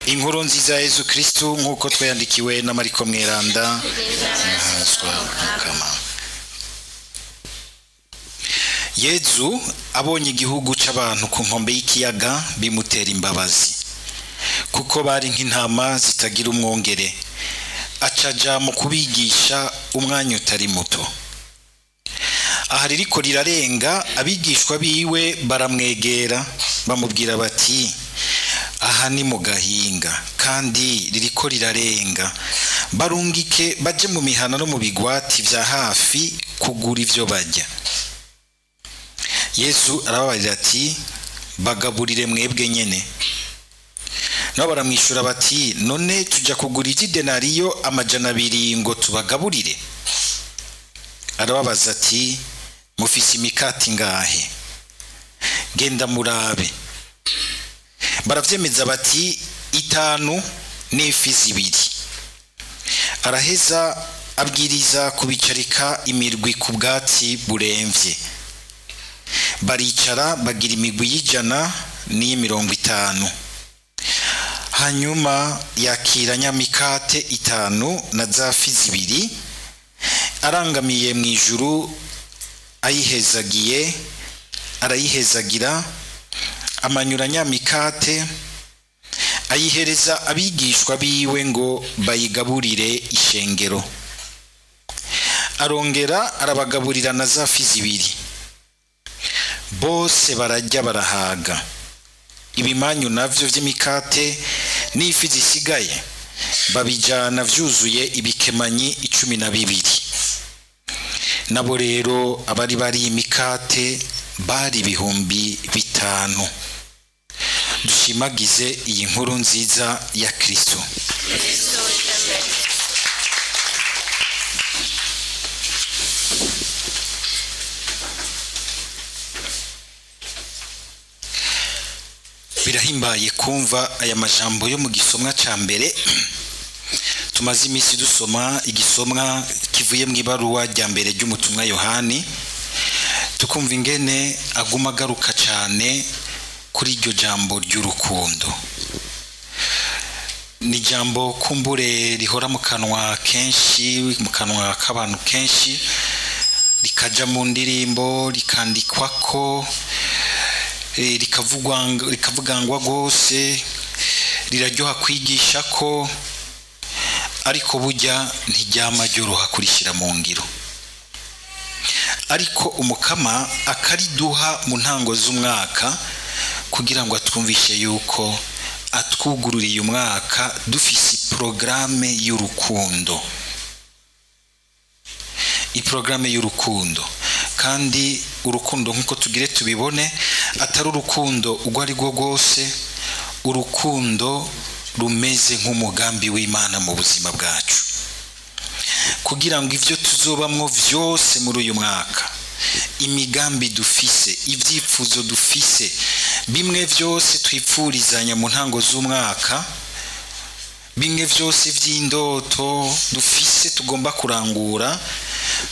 Inkuru nziza ya Yesu Kristo nkuko twayandikiwe na Mariko Mweranda. Yezu abonye igihugu c'abantu ku nkombe y'ikiyaga bimutera imbabazi, kuko bari nk'intama zitagira umwongere. Acaja mu kubigisha umwanya utari muto. Aha ririko rirarenga, abigishwa biwe baramwegera bamubwira bati, aha ni mu gahinga kandi ririko rirarenga, barungike baje mu mihana no mu bigwati vya hafi kugura ivyo barya. Yesu arababarira ati, bagaburire mwebwe nyene. Nabo baramwishura bati, none tuja kugura idenariyo 200 ngo tubagaburire? Arababaza ati, mufise imikati ngahe? Genda murabe. Baravyemeza bati, 5 n'ifi 2. Araheza abwiriza kubicarika imirwi ku bwatsi buremvye. Baricara bagira imigwi y'150. Hanyuma yakira nyamikate 5 na za fi 2, arangamiye mu ijuru arayihezagira, amanyura nyamikate ayihereza abigishwa biwe ngo bayigaburire ishengero. Arongera arabagaburira na za fi 2. Bose barajya barahaga. Ibimanyu navyo vy'imikate n'ifi zisigaye babijana vyuzuye ibikemanyi 12. Nabo rero abari bari imikate bari 5,000. Dushimagize iyi nkuru nziza ya Kristo. Birahimbaye kumva aya majambo yo mu gisomwa ca mbere. Tumaze imisi dusoma igisomwa kivuye mu ibaruwa rya mbere ry'umutumwa Yohani, tukumva ingene aguma garuka cyane kuri iryo jambo ry'urukundo. Ni jambo kumbure rihora mu kanwa kenshi, mu kanwa k'abantu kenshi, rikaja mu ndirimbo, rikandikwako, rikavugangwa gose, riraryoha kwigisha ko, ariko burya ntiryama ryoroha kurishira mu ngiro. Ariko umukama akariduha mu ntango z'umwaka kugira ngo atwumvishe yuko atwugururiye umwaka dufise programme y'urukundo. Iprograme y'urukundo, kandi urukundo nkuko tugire tubibone atari urukundo ugwa ari rwo rwose, urukundo rumeze nk'umugambi w'Imana mu buzima bwacu, kugira ngo ivyo tuzobamwo vyose muri uyu mwaka, imigambi dufise, ivyifuzo dufise, bimwe vyose twipfurizanya mu ntango z'umwaka, bimwe vyose vy'indoto dufise tugomba kurangura,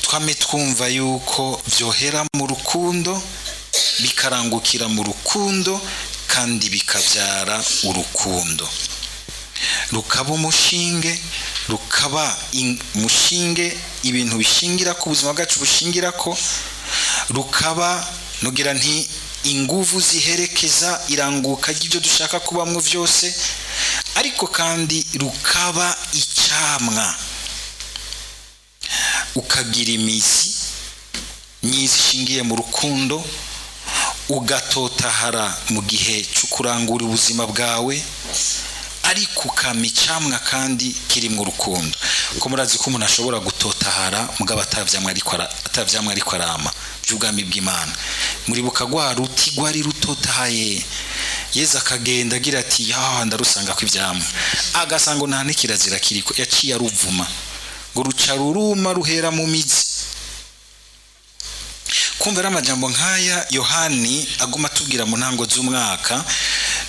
twame twumva yuko vyohera mu rukundo, bikarangukira mu rukundo, kandi bikavyara urukundo. Rukaba umushinge, rukaba umushinge ibintu bishingira ku buzima bwacu bushingira ko, rukaba nugira nti inguvu ziherekeza iranguka ry'ibyo dushaka kubamwo vyose, ariko kandi rukaba icamwa, ukagira imizi myiza ishingiye mu rukundo, ugatotahara mu gihe cyo kurangura ubuzima bwawe, ariko ukamicamwa kandi kiri mu rukundo. Ko murazi ko umuntu ashobora gutotahara mugabo atavyamwe ariko arama by'ubwami bw'Imana. Muri bukagwa ruti gwari rutotahaye, Yesu akagenda agira ati ndarusanga ko ivyamwe, agasango nta nikirazira kiriko, yaciye aruvuma ngo ruca ruruma ruhera mu mizi. Kumva amajambo nkaya Yohani aguma tubwira mu ntango z'umwaka,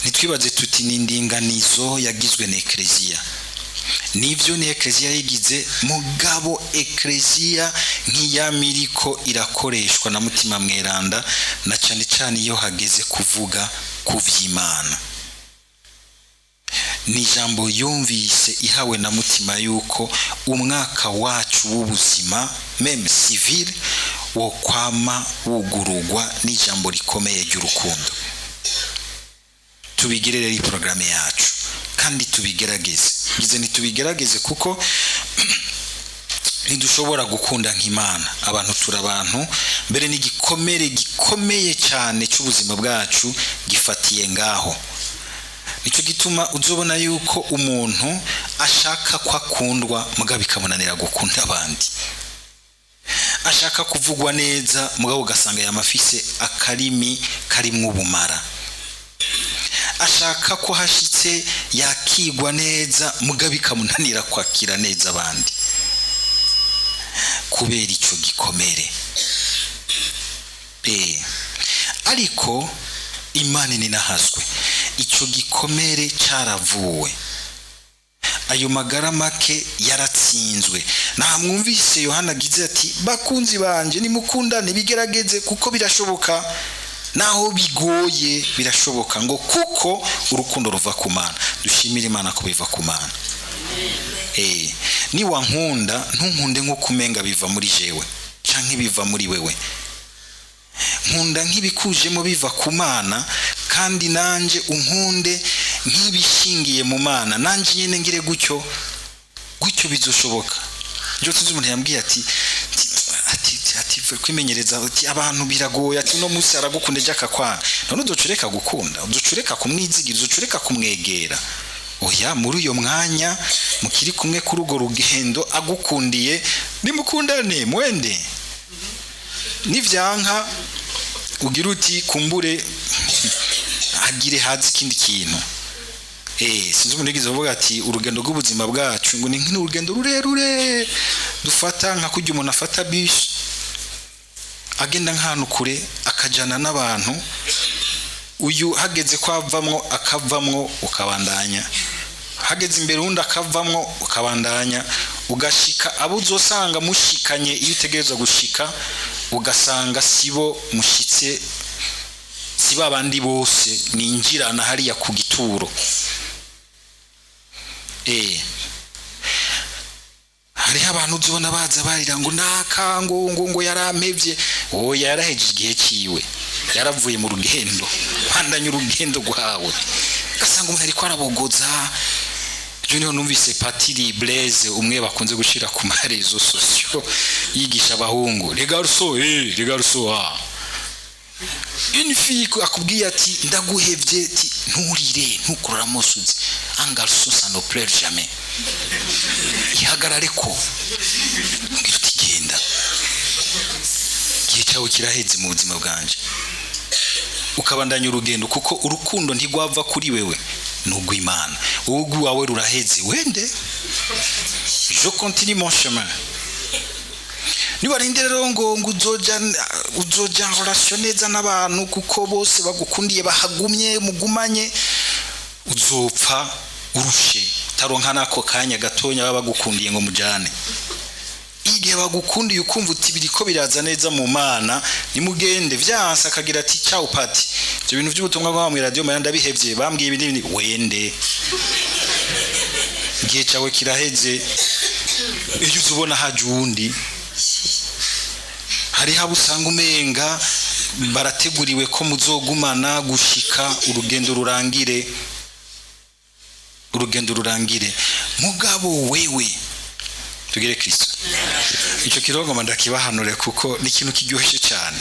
nitwibaze tuti ni indinganizo yagizwe na Eklezia. Nivyo ni Eklezia yigize, mugabo Eklezia nk'iyamiriko irakoreshwa na Mutima Mweranda, na cane cane iyo hageze kuvuga ku vy'Imana. ni ijambo yumvise ihawe na mutima yuko umwaka wacu w'ubuzima meme civil wo kwama wugurugwa n'ijambo rikomeye ry'urukundo. Tubigire rero porogaramu yacu kandi tubigerageze. Ngize ntitubigerageze kuko ntidushobora gukunda nk'Imana. Abantu turabantu, mbere n'igikomere gikomeye cyane cy'ubuzima bwacu gifatiye ngaho. Nicyo gituma uzobona yuko umuntu ashaka ko akundwa mugabo bikamunanira gukunda abandi. Ashaka kuvugwa neza mugabo ugasanga yamafise akarimi karimwo ubumara. Ashaka ko hashitse yakigwa neza mugabo bikamunanira kwakira neza abandi. Kubera icyo gikomere. Ariko Imana ninahazwe. Icyo gikomere cyaravuwe. Ayo magara make yaratsinzwe. Namwumvise Yohana agize ati bakunzi banje nimukundane bigerageze kuko birashoboka. Naho bigoye birashoboka ngo kuko urukundo ruva ku Mana. Dushimire Imana ko biva ku Mana. Ni wankunda ntunkunde nko kumenga biva muri jewe canke biva muri wewe. Nkunda nk'ibikujemo biva ku Mana kandi nanje unkunde nk'ibishingiye mu Mana. Nanje nyene ngire gutyo bizoshoboka. Njo tuzi umuntu yambwiye ati kwimenyereza ati abantu biragoye ati no musi aragukunda jaka kwana. None uzocoreka gukunda, uzocoreka kumwizigira, uzocoreka kumwegera. Oya, muri uyo mwanya mukiri kumwe kuri ugo rugendo agukundiye nimukundane mwende. Nivyanka ugira uti kumbure agire hazi ikindi kintu. Sinzi umuntu yigize uvuga ati urugendo rw'ubuzima bwacu ngo ni nk'urugendo rurerure dufata nka kujya umuntu afata bus agenda nk'ahantu kure akajana n'abantu. Uyu hageze ko akavamwo ukabandanya, hageze imbere undi akavamwo ukabandanya, ugashika abo uzosanga mushikanye iyo utegerezwa gushika ugasanga sibo mushitse, siba abandi bose ninjirana hariya ku gituro. Hariho abantu uzibona baza barira ngo nakango yarampevye. Oya, yaraheje igihe ciwe, yaravuye mu rugendo, bandanye urugendo rwawe. Gasanga umuntu ariko arabogoza. Je niho numvise Patiri Blaise umwe bakunze gushira ku marezo sosio yigisha abahungu les garçons une fille akubwiye ati ndaguhevye ati nturire ntukurora musuzi. Un garçon ça ne pleure jamais. Ihagarare ko ngira utigenda gihe cyawe kiraheze mu buzima bwanje ukabandanya urugendo kuko urukundo ntigwava kuri wewe n'ugw'Imana. Wowe wawe ruraheze wende. Je continue mon chemin. Nibarinde rero ngo uzoja relation neza n'abantu kuko bose bagukundiye bahagumye mugumanye, uzopfa urushe taronka nako kanya gatonya baba bagukundiye ngo mujane. Igihe bagukundiye ukumva uti biriko biraza neza mu Mana nimugende vyansa akagira ati ciao pati. Ibyo bintu by'ubutumwa bwa mu radio Maranda bihevye bambwiye ibindi wende. Igihe cyawe kiraheze. Iyo uzubona haje uwundi hari haba usanga umenga barateguriwe ko muzogumana gushika urugendo rurangire mugabo wewe tugire Kristo. Icyo kirongo ndakibahanure kuko ni ikintu kiryoshye cyane.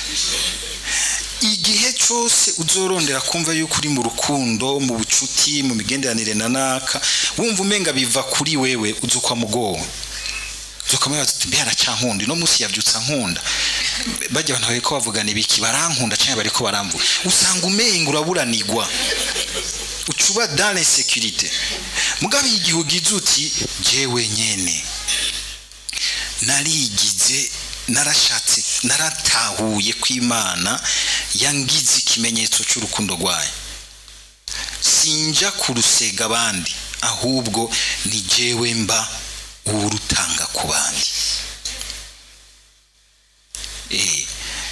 Igihe cyose uzorondera kumva yuko uri mu rukundo, mu bucuti, mu migenderanire na naka, wumva umenga biva kuri wewe, uzukwa mugongo. Uzokamera ati mbe aracyankunda no musi yavyutsa nkunda. Bajya abantu bariko bavugana ibiki barankunda cyane bariko baramvu. Usanga umenga uraburanirwa. Ucuba dans l'insécurité. Mugabe igihe ugize uti jewe nyene narigize narashatse naratahuye kw'Imana yangize ikimenyetso cy'urukundo rwayo. Sinja kurusega abandi ahubwo ni jewe mba urutanga ku bandi.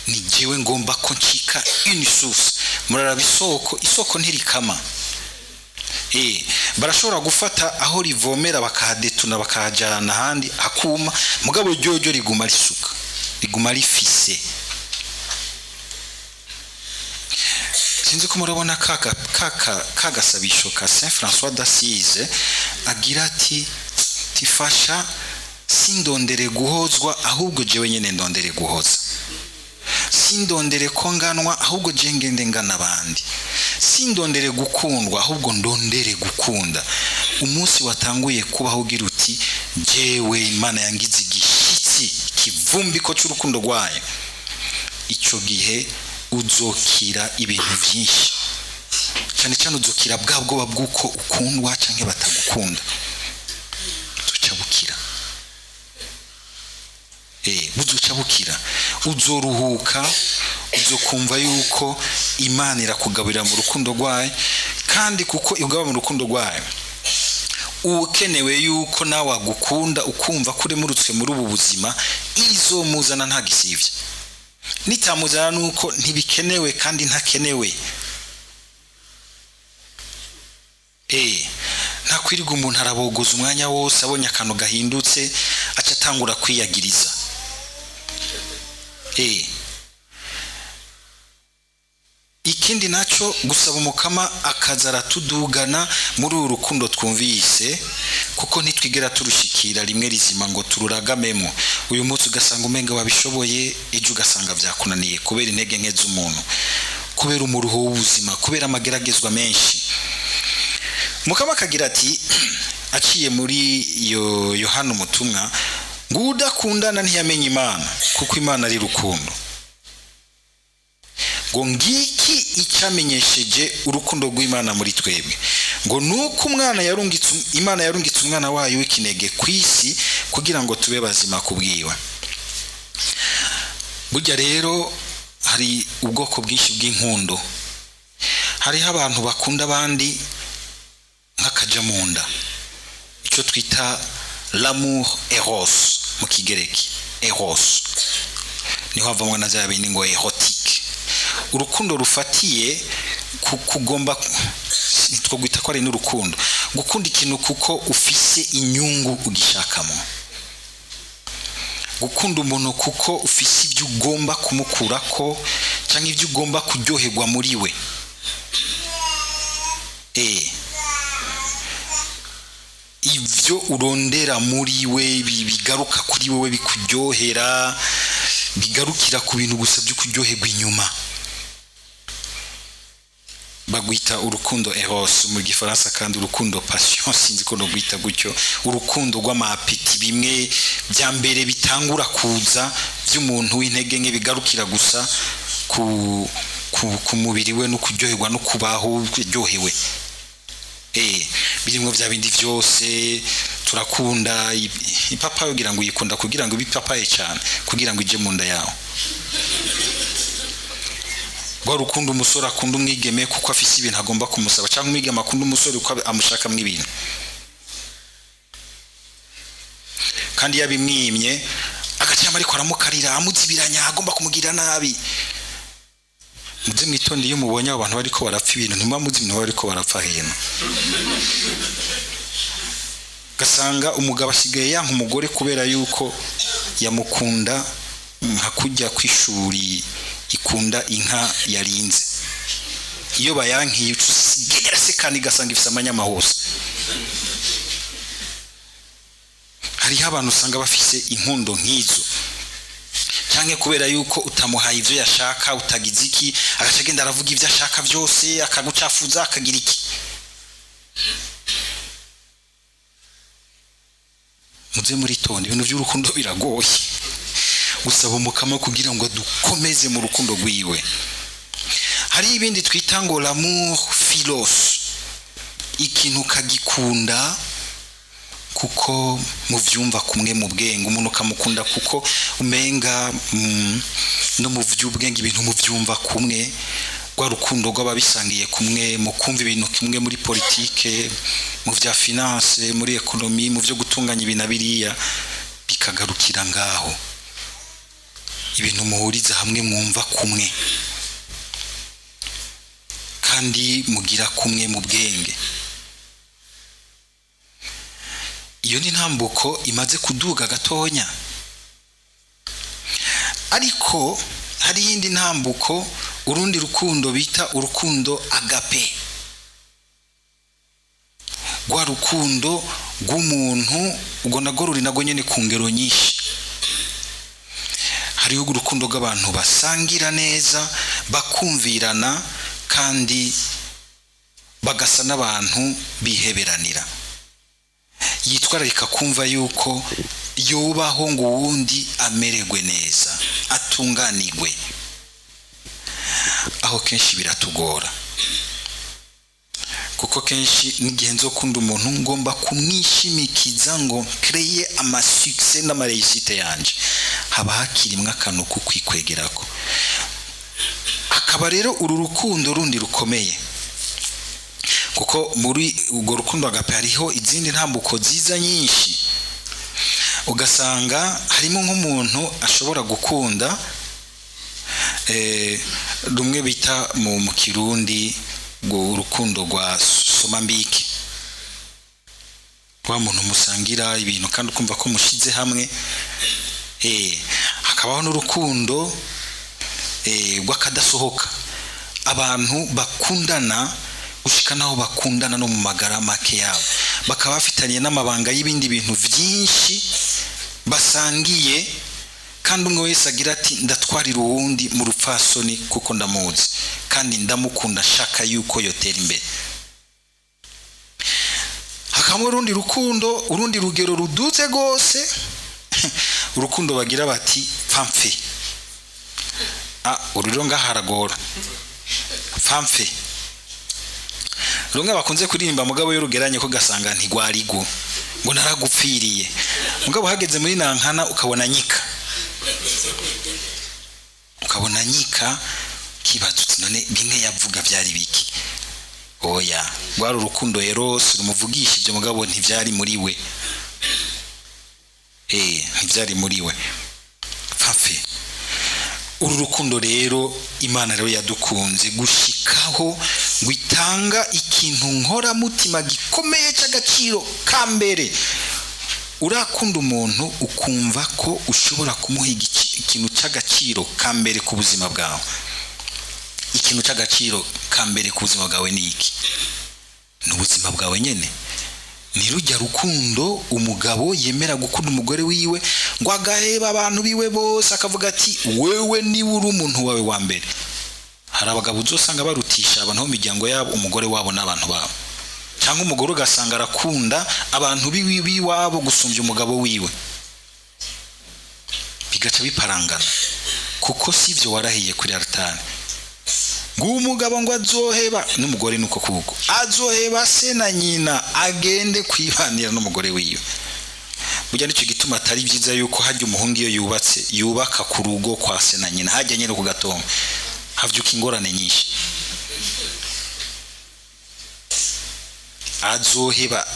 Ni jewe ngomba ko ncika une source. Muraraba isoko ntirikama. barashobora gufata aho rivomera bakahadetuna bakahajana ahandi akuma mugabo ryojo riguma risuka riguma rifise. Sinzi ko murabona kagasabisho ka Saint François d'Assise agira ati tifasha sindondere guhozwa ahubwo jewe nyene ndondere guhoza, sindondere ko nganwa ahubwo je ngende ngana abandi, sindondere gukundwa ahubwo ndondere gukunda. Umunsi watanguye kubaho ugira uti jewe Imana yangize igishitsi kivumbi ko cy'urukundo rwayo, ico gihe uzokira ibintu byinshi, cyane cyane uzokira bwa bwoba bw'uko ukundwa canke batagukunda, uzoca bukira. Buzoca bukira, uzoruhuka, uzokumva yuko Imana irakugabira mu rukundo rwayo, kandi kuko igaba mu rukundo rwayo ukenewe yuko nawe agukunda ukumva kure murutswe muri ubu buzima, izomuzana nta gisivye. Nitamuzana nuko ntibikenewe kandi ntakenewe. Ntakwirirwa umuntu arabogoza umwanya wose abonye akantu gahindutse aca atangura kwiyagiriza. Ikindi naco gusaba umukama akazara tudugana muri uru rukundo twumvise, kuko ntitwigera turushikira rimwe rizima ngo tururagamemo. Uyu munsi ugasanga umenga wabishoboye, ejo ugasanga byakunaniye kubera intege nke z'umuntu, kubera umuruho w'ubuzima, kubera amageragezwa menshi. Mukama akagira ati aciye muri Yohana umutumwa ngo udakundana ntiyamenye Imana, kuko Imana ari rukundo. Ngo ngiki icamenyesheje urukundo rw'Imana muri twebwe, ngo nuko Imana yarungitse umwana wayo w'ikinege kwisi kugira ngo tube bazima kubwiwe. Burya rero hari ubwoko bwinshi bw'inkundo. Hariho abantu bakunda abandi nk'akaja mu nda, icyo twita l'amour eros mu kigereki. Eros niho havamwa na za bindi ngo erotique, urukundo rufatiye kugomba, nitwo gwita ko ari n'urukundo, gukunda ikintu kuko ufise inyungu ugishakamo, gukunda umuntu kuko ufise ibyo ugomba kumukurako cyangwa ibyo ugomba kuryoherwa muri we. Ibyo urondera muri we bigaruka kuri wowe bikuryohera, bigarukira ku bintu gusa byo kuryoherwa inyuma, bagwita urukundo eros mu gifaransa, kandi urukundo passion sinzi ko no gwita gutyo, urukundo rw'amapeti bimwe bya mbere bitangura kuza by'umuntu w'intege nke, bigarukira gusa ku mubiri we no kuryoherwa no kubaho kuryohewe. Birimo bya bindi byose turakunda. Ipapa yogira ngo uyikunda kugira ngo bipapaye cyane kugira ngo ije mu nda yawe. Gwa rukundo umusore akunda umwigeme kuko afise ibintu agomba kumusaba, cyangwa umwigeme akunda umusore uko amushaka mw'ibintu, kandi yabimwimye agacyama ariko aramukarira amuzibiranya agomba kumugira nabi. Muze mwitonde iyo mubonye abantu bariko barapfa ibintu, ntuma muzi ibintu bariko barapfa heno. Gasanga umugabo asigaye yanka umugore kubera yuko yamukunda nka kujya kwishuri ikunda inka yarinze. Iyo bayankiye usigera se kandi gasanga ifise amanyama hose. Hariho abantu usanga bafise inkundo nk'izo, cyangwa kubera yuko utamuhaye ivyo yashaka, utagize iki, agacagenda aravuga ivyo ashaka byose, akagucafuza, akagira iki. Muze muri tonde, ibintu by'urukundo biragoye. Gusaba umukama kugira ngo dukomeze mu rukundo rwiwe. Hari ibindi twita ngo l'amour philos, ikintu kagikunda kuko muvyumva kumwe mu bwenge, umuntu kamukunda kuko umenga no mu vy'ubwenge ibintu muvyumva kumwe, rwa rukundo rw'ababisangiye kumwe, mu kumva ibintu kimwe muri politike, mu vya finance, muri economy, mu vyo gutunganya ibintu biriya, bikagarukira ngaho. Ibintu muhuriza hamwe mwumva kumwe kandi mugira kumwe mu bwenge. iyo ni ntambuko imaze kuduga gatonya. Ariko hari yindi ntambuko, urundi rukundo bita urukundo agape, rwa rukundo rw'umuntu ubwo nago ruri nago nyene ku ngero nyinshi. Hariho urukundo rw'abantu basangira neza, bakumvirana kandi bagasa n'abantu biheberanira, yitwararika kumva yuko yubaho ngo uwundi amererwe neza, atunganirwe. Aho kenshi biratugora, kuko kenshi n'igihe nzokunda umuntu ngomba kumwishimikiza ngo créer ama succès n'amareisite yanje, haba hakirimwe akantu ko kwikwegerako. Akaba rero uru rukundo rundi rukomeye, kuko muri urwo rukundo agape hariho izindi ntambuko ziza nyinshi. Ugasanga harimo nk'umuntu ashobora gukunda rumwe bita mu Kirundi urukundo rwa somambike, wa muntu musangira ibintu kandi ukumva ko mushize hamwe. Hakabaho n'urukundo rw'akadasohoka, abantu bakundana gushika naho bakundana no mu magara make yabo, bakaba bafitaniye n'amabanga y'ibindi bintu byinshi basangiye, kandi umwe wese agira ati ndatwarira uwundi mu rupfasoni kuko ndamuzi kandi ndamukunda, shaka yuko yotera imbere. Hakamwe urundi rukundo, urundi rugero ruduze gose, urukundo bagira bati pamfe. Ururo ngaharagora pamfe, runga bakunze kuririmba mugabo y'urugeranye ko gasanga ntigwarigo ngo naragupfiriye, mugabo hageze muri nankana ukabona nyika, kibatutse none bimwe yavuga byari biki. Oya, rwari urukundo Eros rumuvugisha ibyo mugabo ntibyari muri we, ntibyari muri we pamfe. Uru rukundo rero Imana rero yadukunze gushikaho gwitanga ikintu nkora mutima gikomeye cy'agaciro kambere. Urakunda umuntu ukumva ko ushobora kumuhiga ikintu cy'agaciro kambere ku buzima bwawe. Ikintu cy'agaciro kambere ku buzima bwawe ni iki? Ni ubuzima bwawe nyene. Ni rujya rukundo umugabo yemera gukunda umugore wiwe ngo agaheba abantu biwe bose, akavuga ati wewe ni uri umuntu wawe wa mbere. Hari abagabo uzosanga barutisha abantu mu miryango yabo umugore wabo n'abantu babo, cyangwa umugore ugasanga arakunda abantu biwi wabo gusumbya umugabo wiwe, bigaca biparangana kuko sivyo warahiye kuri altare. Umugabo ngo azoheba n'umugore nuko kuko azoheba se na nyina agende kwibanira n'umugore wiwe. Burya nicyo gituma atari byiza yuko hajya umuhungu iyo yubatse yubaka ku rugo kwa se na nyina, hajya nyine ku gatongo havyuka ingorane nyinshi. Azoheba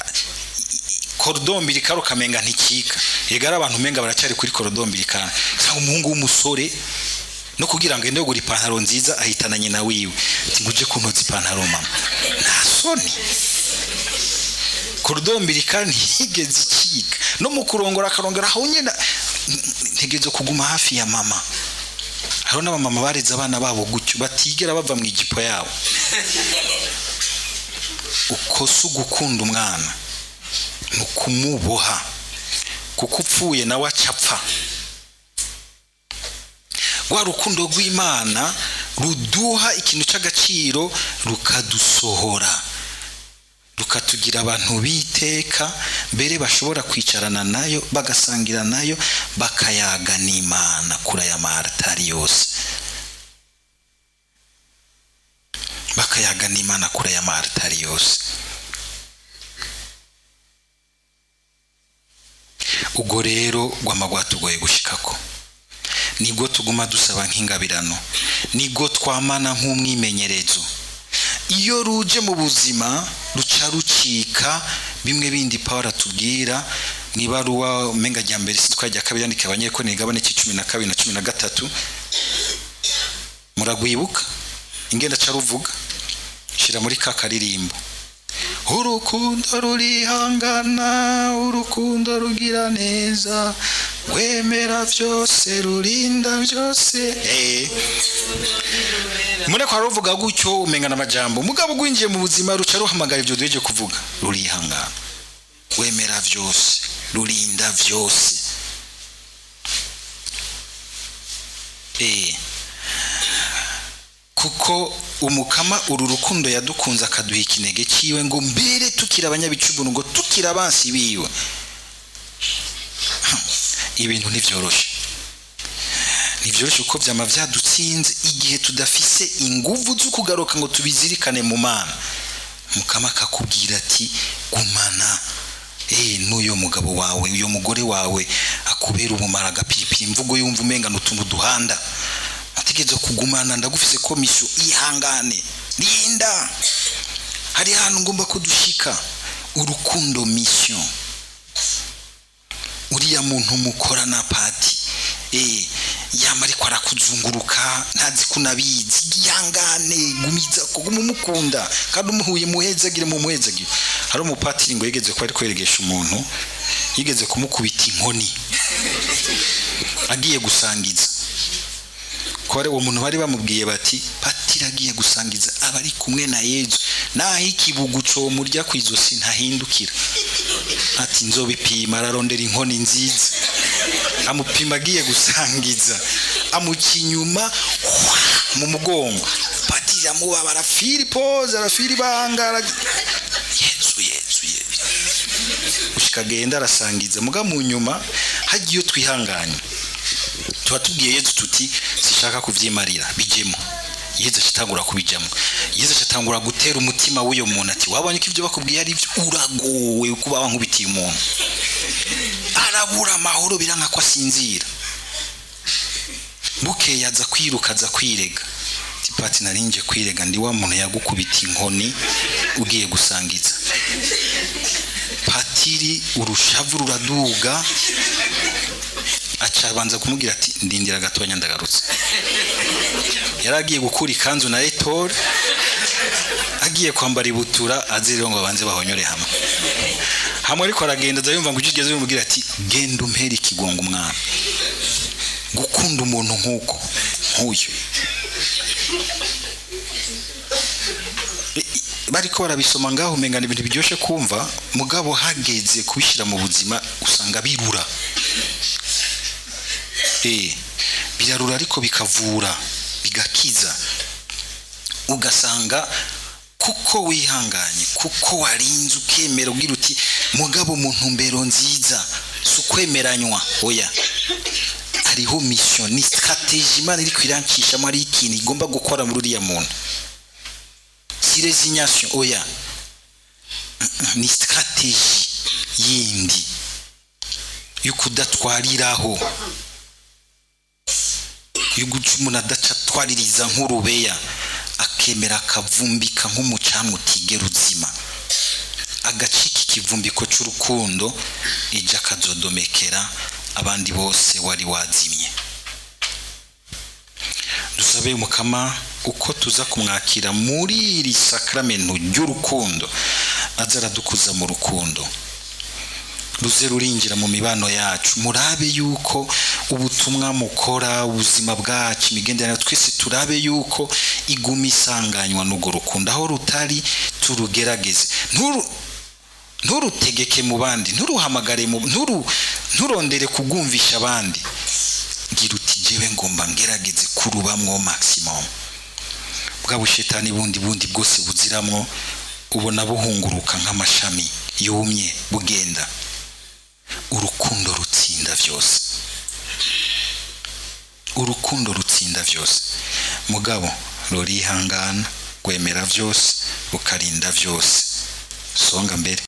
korodombiri karo kamenga ntikika, yegara abantu menga baracyari kuri korodombiri kana, cyangwa umuhungu w'umusore no kugira ngo ende gura ipantaro nziza ahitana nyina wiwe ati nguje kuntoza ipantaro mama, nta soni. Korodombiri kandi higeze ikika no mu kurongora akarongera aho nyina ntegezo kuguma hafi ya mama. Haro n'abamama bareze abana babo gutyo batigera bava mu ijipo yabo. Uko sugukunda umwana nukumuboha kuko upfuye nawe acapfa. Rwa rukundo rw'Imana ruduha ikintu cy'agaciro, rukadusohora, rukatugira abantu biteka mbere bashobora kwicarana nayo bagasangira nayo bakayaga n'Imana kuri aya maritari yose, bakayaga n'Imana kuri aya maritari yose. Ubwo rero rwamagwatugoye gushikako, nigo tuguma dusaba nk'ingabirano, nigo twamana nk'umwimenyerezo. Iyo ruje mu buzima ruca rucika bimwe bindi Pawulo atubwira mwibaruwa menga rya mbere sitwajya kabiri yandika abanyeko n'igabane c'12 na 13. Muragwibuka ingenda caruvuga shira muri ka karirimbo urukundo rurihangana, urukundo rugira neza, rwemera byose, rurinda byose. Mune kwa ruvuga gutyo umengana amajambo, mugabo gwinjiye mu buzima ruca ruhamagara ibyo duheje kuvuga. Rurihangana, rwemera byose, rurinda byose. Kuko umukama uru rukundo yadukunze akaduha ikinege ciwe, ngo mbere tukira abanyabicubunu, ngo tukira abansi biwe. Ibintu ntivyoroshe, ntivyoroshe uko vyama vyadutsinze igihe tudafise inguvu zo kugaruka ngo tubizirikane mu Mana. Mukama akakubwira ati gumana n'uyo mugabo wawe, uyo mugore wawe akubera ubumara agapiripiri, imvugo yumva umenga n'utuntu duhanda. Ategezo kugumana, ndagufise komisyo, ihangane, linda. Hari hano ngomba kudushika. Urukundo mission. Uriya muntu mukorana pati, yama ariko arakuzunguruka, ntazi kunabizi, ihangane, gumiza ko mumukunda kandi umuhuye muhezagire mu muhezagire. Hari umupatiri ngo yigeze ko ari kweregesha umuntu, yigeze kumukubita inkoni agiye gusangiza. Kore uwo muntu bari bamubwiye bati patiri agiye gusangiza abari kumwe na Yezu, naho ikibugu cyo murya kwizosi ntahindukira. Ati nzobipima, ararondera inkoni nziza, amupima agiye gusangiza, amukinyuma mu mugongo. Patiri amubabara, Filipoza arafiri bangara, Yezu ushikagenda arasangiza. Muga mu nyuma hagiye twihanganye, tubatubwiye Yezu tuti sishaka kuvyimarira, bijemo. Yezu ashitangura kubijamo, Yezu ashitangura gutera umutima w'uyo muntu ati wabonye ko ivyo bakubwiye ari byo, uragowe kuba wankubitiye umuntu. Arabura amahoro, biranka ko asinzira. Bukeye yaza kwiruka, aza kwirega. Tipati narinje kwirega, ndi wa muntu yagukubita inkoni ugiye gusangiza. Patiri urushavu ruraduga, acabanza kumubwira ati ndindira gatonya ndagarutse. Yaragiye gukura ikanzu na etore, agiye kwambara ibutura, aziriro ngo abanze bahonyore hamwe ariko aragenda azayumva ngo ujigeze bimubwira ati genda umpera ikigongo umwana. Gukunda umuntu nkuko nkuyo bariko barabisoma ngaho umenga ibintu biryoshe kumva, mugabo hageze kubishira mu buzima usanga birura. Birarura ariko bikavura, bigakiza. Ugasanga kuko wihanganye, kuko warinze ukemera, ugira uti mugabo mu ntumbero nziza, sukwemeranywa. Oya, hariho mission, ni strategie Imana iri kwirankisha muri ikintu igomba gukora muri uriya muntu. Si resignation, oya, ni strategie yindi yukudatwariraho, yugucumuna daca twaririza nk'urubeya, akemera akavumbika nk'umucana utigera uzima, agacika ikivumbiko cy'urukundo, ija akazodomekera abandi bose wari wazimye. Dusabe umukama uko tuza kumwakira muri iri sakramento ry'urukundo, azara dukuza mu rukundo, ruze rurinjira mu mibano yacu. Murabe yuko ubutumwa mukora, ubuzima bwacu, imigenderanire twese turabe yuko iguma isanganywa n'ugo rukundo. Aho rutari turugerageze, nturutegeke mu bandi, nturuhamagare nturondere kugumvisha abandi. Gira uti jewe ngomba ngerageze kurubamwo maximum. Bwa bushetani bundi bwose buziramwo, ubona buhunguruka nk'amashami yumye bugenda. Urukundo rutsinda vyose, urukundo rutsinda vyose. Mugabo rurihangana, gwemera vyose, rukarinda vyose. Songa mbere.